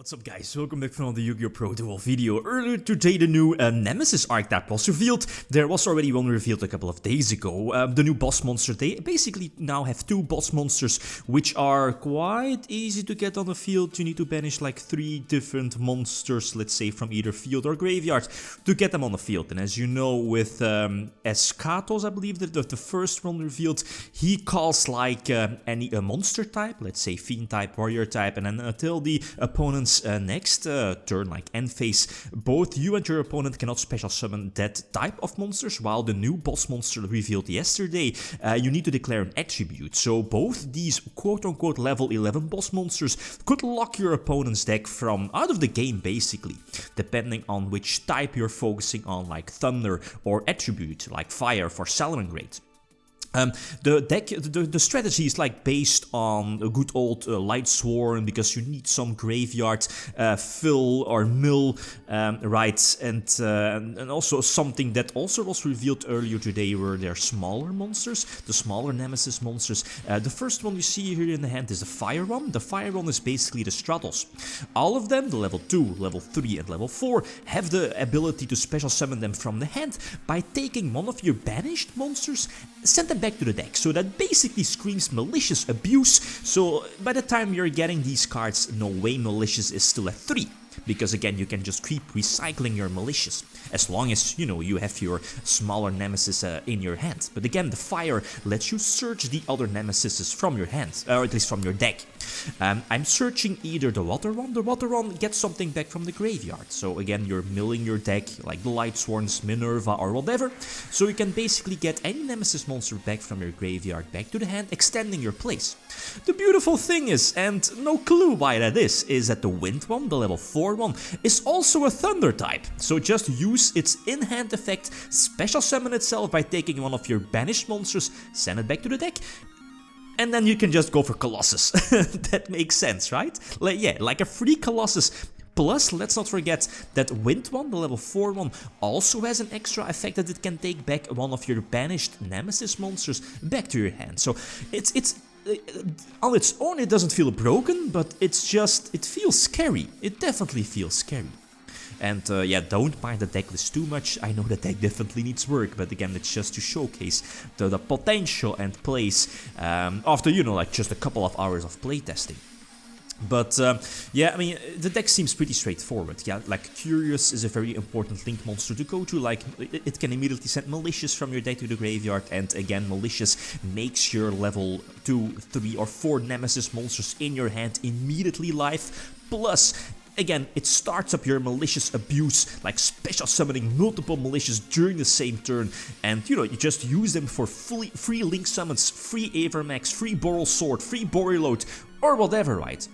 What's up guys, welcome back from the Yugioh Pro Duel video. Earlier today the new Nemesis archetype was revealed. There was already one revealed a couple of days ago. The new boss monster. They basically now have two boss monsters which are quite easy to get on the field. You need to banish like 3 different monsters, let's say from either field or graveyard, to get them on the field. And as you know with Escatos, I believe that the first one revealed, he calls like any monster type, let's say fiend type, warrior type, and then until the opponent's next turn, like end phase, both you and your opponent cannot special summon that type of monsters, while the new boss monster revealed yesterday, you need to declare an attribute. So both these quote-unquote level 11 boss monsters could lock your opponent's deck from out of the game basically, depending on which type you're focusing on, like thunder, or attribute like fire for Salamangreat. The strategy is like based on a good old Lightsworn, because you need some graveyard fill or mill, right? And also something that also was revealed earlier today were their smaller monsters, the smaller Nemesis monsters. The first one you see here in the hand is the Fire one. The Fire one is basically the Stratos. All of them, the level 2, level 3 and level 4, have the ability to special summon them from the hand by taking one of your banished monsters, send them back to the deck. So that basically screams malicious abuse. So by the time you're getting these cards, no way malicious is still at 3. Because again, you can just keep recycling your malicious, as long as, you know, you have your smaller nemesis in your hand. But again, the fire lets you search the other nemesises from your hand, or at least from your deck. I'm searching either the water one. The water one gets something back from the graveyard. So again, you're milling your deck, like the Lightsworns, Minerva, or whatever. So you can basically get any nemesis monster back from your graveyard back to the hand, extending your plays. The beautiful thing is, and no clue why that is that the wind one, the level 4 one, is also a thunder type. So just use its in-hand effect, special summon itself by taking one of your banished monsters, send it back to the deck, and then you can just go for Colossus. That makes sense, right? Like a free Colossus. Plus, let's not forget that Wind one, the level 4 one, also has an extra effect that it can take back one of your banished Nemesis monsters back to your hand. So it's on its own it doesn't feel broken, but it's just, it feels scary. It definitely feels scary. And yeah, don't mind the deck list too much. I know the deck definitely needs work, but again, it's just to showcase the potential and plays after, you know, like just a couple of hours of playtesting. But yeah, I mean, the deck seems pretty straightforward. Yeah, like Curious is a very important link monster to go to. Like, it can immediately send Malicious from your deck to the graveyard, and again, Malicious makes your level 2, 3 or 4 Nemesis monsters in your hand immediately live. Plus, again, it starts up your malicious abuse, like special summoning multiple malicious during the same turn, and you know, you just use them for free link summons, free Avermax, free Boral Sword, free Boreload, or whatever, right?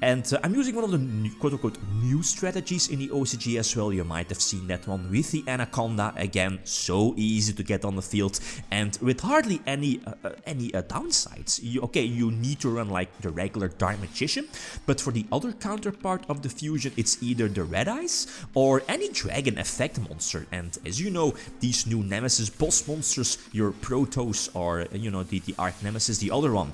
And I'm using one of the quote-unquote new strategies in the OCG as well. You might have seen that one with the Anaconda. Again, so easy to get on the field, and with hardly any downsides. You need to run like the regular Dark Magician, but for the other counterpart of the fusion, it's either the Red Eyes or any dragon effect monster. And as you know, these new Nemesis boss monsters, your Protoss or, you know, the Arch Nemesis, the other one,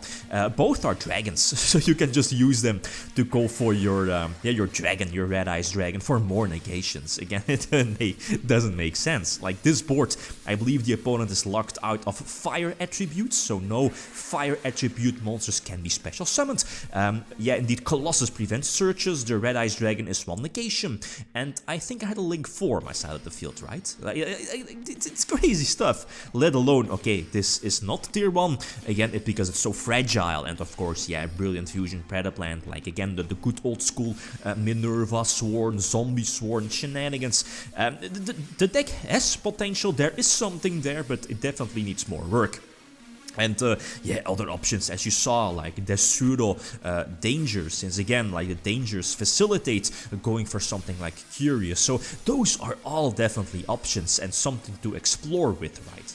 both are dragons. So you can just use them to go for your dragon, your Red Eyes dragon, for more negations. Again, it doesn't make sense. Like this board, I believe the opponent is locked out of fire attributes, so no fire attribute monsters can be special summoned. Yeah, indeed, Colossus prevents searches, the Red Eyes dragon is 1 negation, and I think I had a link 4 on my side of the field, right? Like, it's crazy stuff. Let alone, okay, this is not tier 1, again, because it's so fragile, and of course, yeah, Brilliant Fusion, Predaplant, like again, the good old school Minerva Sworn, Zombie Sworn shenanigans. The deck has potential, there is something there, but it definitely needs more work. And yeah, other options, as you saw, like the pseudo dangers, since again, like the dangers facilitate going for something like Curious. So those are all definitely options and something to explore with, right?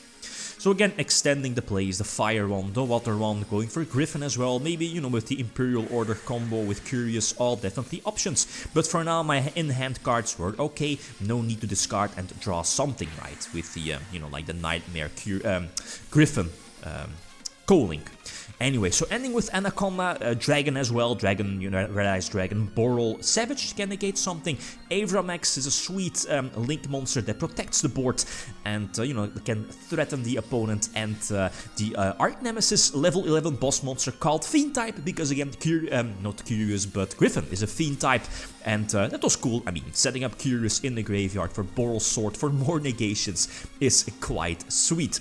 So again, extending the plays, the Fire one, the Water one, going for Griffin as well, maybe, you know, with the Imperial Order combo with Curious, all definitely options. But for now, my in-hand cards were okay, no need to discard and draw something, right, with the, you know, like the Nightmare Griffin Co-Link. Anyway, so ending with Anaconda, Dragon as well, Dragon, you know, Red Eyes Dragon, Boral, Savage can negate something, Avramax is a sweet Link monster that protects the board and, you know, can threaten the opponent, and the Arch Nemesis level 11 boss monster called Fiend type, because again, not Curious, but Griffin is a Fiend type, and that was cool. I mean, setting up Curious in the graveyard for Boral's Sword for more negations is quite sweet.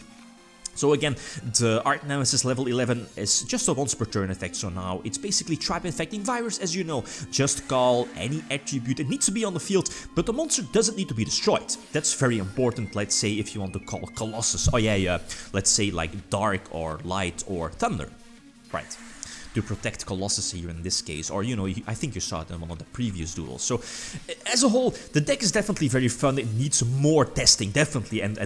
So again, the Arch Nemesis level 11 is just a once per turn effect, so now it's basically Tribe Infecting Virus, as you know. Just call any attribute, it needs to be on the field, but the monster doesn't need to be destroyed. That's very important, let's say if you want to call Colossus, oh yeah, let's say like Dark or Light or Thunder, right? To protect Colossus here in this case, or you know, I think you saw it in one of the previous duels. So as a whole, the deck is definitely very fun. It needs more testing, definitely, and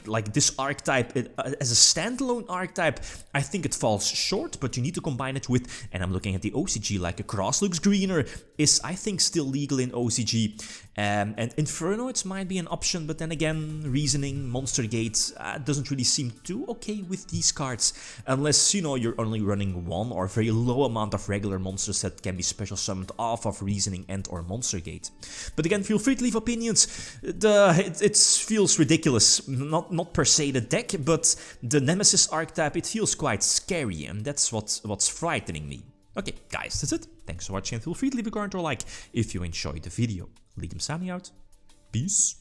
like this archetype, as a standalone archetype, I think it falls short, but you need to combine it with, and I'm looking at the OCG, like a Cross looks greener is, I think, still legal in OCG, and Inferno, it might be an option, but then again, Reasoning, Monster Gate doesn't really seem too okay with these cards, unless, you know, you're only running one or very low amount of regular monsters that can be special summoned off of Reasoning and or Monster Gate. But again, feel free to leave opinions. It feels ridiculous, not per se the deck, but the Nemesis archetype, it feels quite scary, and that's what's frightening me. Okay, guys, that's it. Thanks for watching, and feel free to leave a comment or like if you enjoyed the video. Lightsworn signing out. Peace.